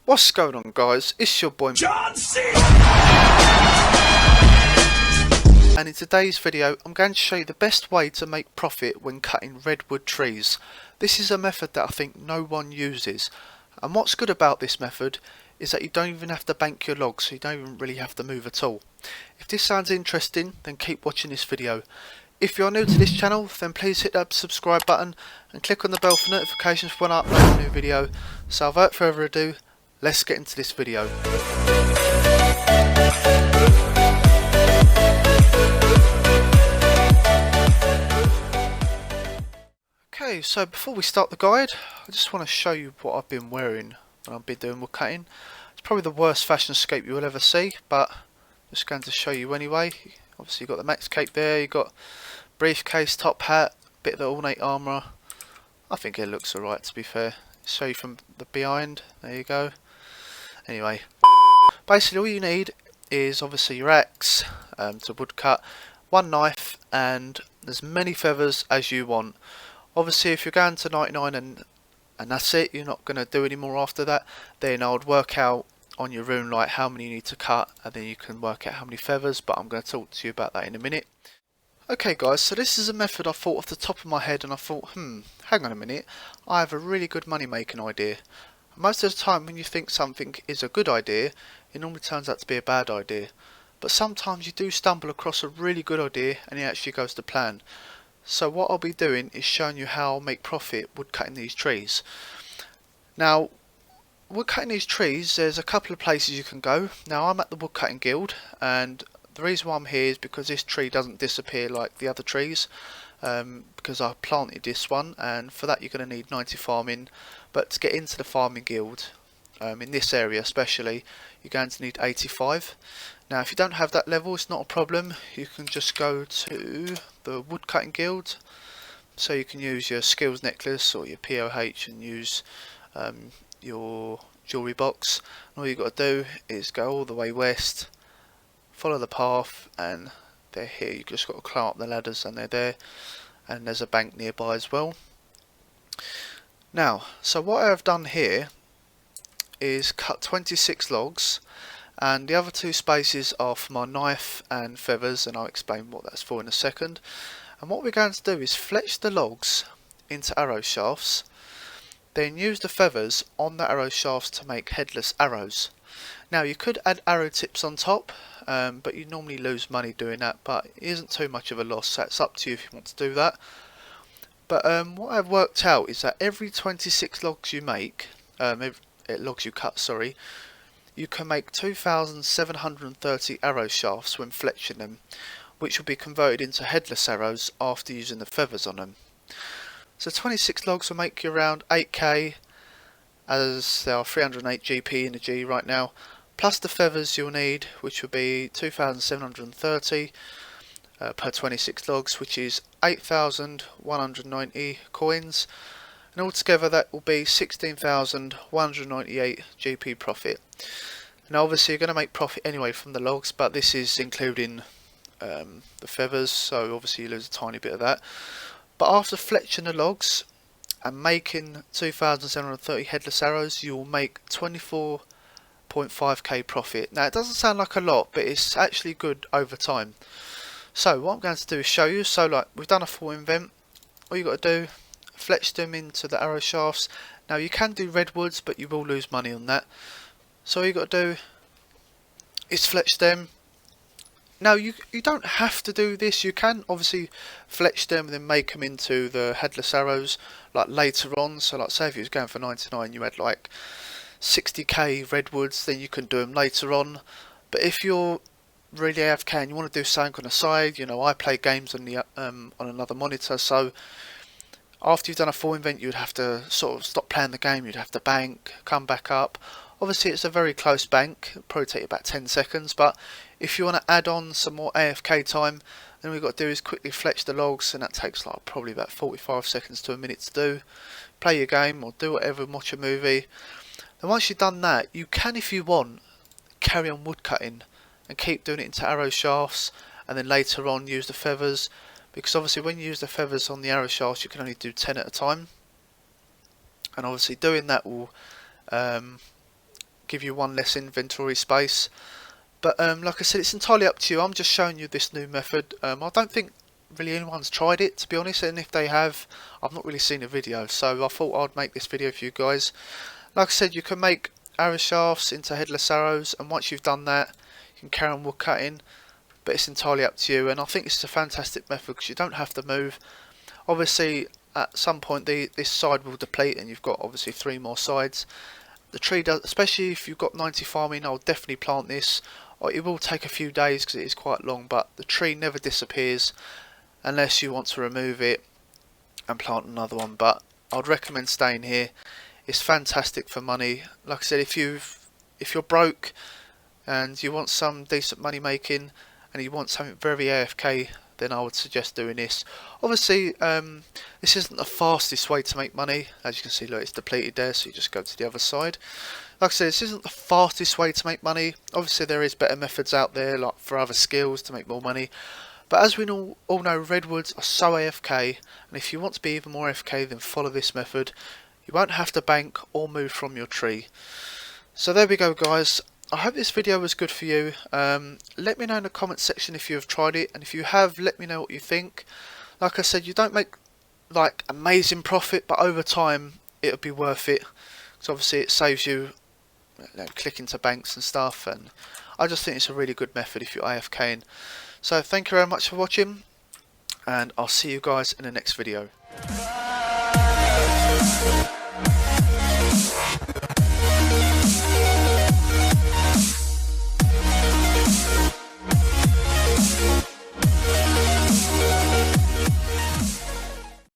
What's going on, guys? It's your boy John C. And in today's video I'm going to show you the best way to make profit when cutting redwood trees. This is a method that I think no one uses, and what's good about this method is that you don't even have to bank your logs, so you don't even really have to move at all. If this sounds interesting, then keep watching this video. If you're new to this channel, then please hit that subscribe button and click on the bell for notifications when I upload a new video. So without further ado, let's get into this video. Okay, so before we start the guide, I just want to show you what I've been wearing when I've been doing woodcutting. It's probably the worst fashion scape you will ever see, but I'm just going to show you anyway. Obviously you've got the max cape there, you've got briefcase, top hat, bit of the ornate armour. I think it looks alright, to be fair. Show you from the behind, there you go. Anyway, basically all you need is obviously your axe to woodcut, one knife and as many feathers as you want. Obviously if you're going to 99 and that's it, you're not going to do any more after that, then I would work out on your rune light how many you need to cut, and then you can work out how many feathers, but I'm going to talk to you about that in a minute. Okay guys, so this is a method I thought off the top of my head, and I thought, hang on a minute, I have a really good money making idea. Most of the time when you think something is a good idea, it normally turns out to be a bad idea. But sometimes you do stumble across a really good idea and it actually goes to plan. So what I'll be doing is showing you how I'll make profit woodcutting these trees. Now, woodcutting these trees, there's a couple of places you can go. Now I'm at the Woodcutting Guild, and the reason why I'm here is because this tree doesn't disappear like the other trees. Because I planted this one, and for that you're going to need 90 farming, but to get into the farming guild, in this area especially, you're going to need 85. Now if you don't have that level, it's not a problem, you can just go to the Woodcutting Guild, so you can use your skills necklace or your POH and use your jewellery box. And all you've got to do is go all the way west, follow the path, and they're here. You've just got to climb up the ladders and they're there, and there's a bank nearby as well. Now, so what I have done here is cut 26 logs, and the other two spaces are for my knife and feathers, and I'll explain what that's for in a second. And what we're going to do is fletch the logs into arrow shafts, then use the feathers on the arrow shafts to make headless arrows. Now you could add arrow tips on top, but you normally lose money doing that, but it isn't too much of a loss, so it's up to you if you want to do that. But what I've worked out is that every 26 logs you make, logs you cut, sorry, you can make 2,730 arrow shafts when fletching them, which will be converted into headless arrows after using the feathers on them. So 26 logs will make you around 8k, as there are 308 GP in the G right now, plus the feathers you'll need, which will be 2,730 per 26 logs, which is 8,190 coins, and altogether that will be 16,198 GP profit. Now obviously you're going to make profit anyway from the logs, but this is including the feathers, so obviously you lose a tiny bit of that. But after fletching the logs and making 2,730 headless arrows, you will make 24.5k profit. Now it doesn't sound like a lot, but it's actually good over time. So what I'm going to do is show you. So like we've done a full invent, all you got to do, fletch them into the arrow shafts. Now you can do redwoods, but you will lose money on that. So all you got to do is fletch them. Now you don't have to do this, you can obviously fletch them and then make them into the headless arrows like later on. So like say if you was going for 99, you had like 60k redwoods, then you can do them later on. But if you're really AFK and you want to do something on the side, you know, I play games on the on another monitor, so after you've done a full invent you'd have to sort of stop playing the game, you'd have to bank, come back up. Obviously it's a very close bank, it'll probably take you about 10 seconds, but if you want to add on some more AFK time, then all you've got to do is quickly fletch the logs, and that takes like probably about 45 seconds to a minute to do. Play your game or do whatever and watch a movie. And once you've done that, you can, if you want, carry on woodcutting and keep doing it into arrow shafts, and then later on use the feathers, because obviously when you use the feathers on the arrow shafts you can only do 10 at a time, and obviously doing that will give you one less inventory space. But like I said, it's entirely up to you. I'm just showing you this new method. I don't think really anyone's tried it, to be honest, and if they have, I've not really seen a video, so I thought I'd make this video for you guys. Like I said, you can make arrow shafts into headless arrows, and once you've done that, you can carry on wood cutting, but it's entirely up to you. And I think it's a fantastic method because you don't have to move. Obviously at some point this side will deplete, and you've got obviously 3 more sides. The tree does, especially if you've got 90 farming, I'll definitely plant this. It will take a few days because it is quite long, but the tree never disappears unless you want to remove it and plant another one. But I'd recommend staying here. It's fantastic for money. Like I said, if you're broke and you want some decent money making and you want something very AFK, then I would suggest doing this. Obviously this isn't the fastest way to make money. As you can see, look, it's depleted there, so you just go to the other side. Like I said, this isn't the fastest way to make money. Obviously there is better methods out there, like for other skills, to make more money. But as we all know, redwoods are so AFK, and if you want to be even more AFK, then follow this method. You won't have to bank or move from your tree. So there we go, guys. I hope this video was good for you. Let me know in the comment section if you have tried it, and if you have, let me know what you think. Like I said, you don't make like amazing profit, but over time it'll be worth it, because obviously it saves you, clicking to banks and stuff, and I just think it's a really good method if you're AFKing. So thank you very much for watching, and I'll see you guys in the next video.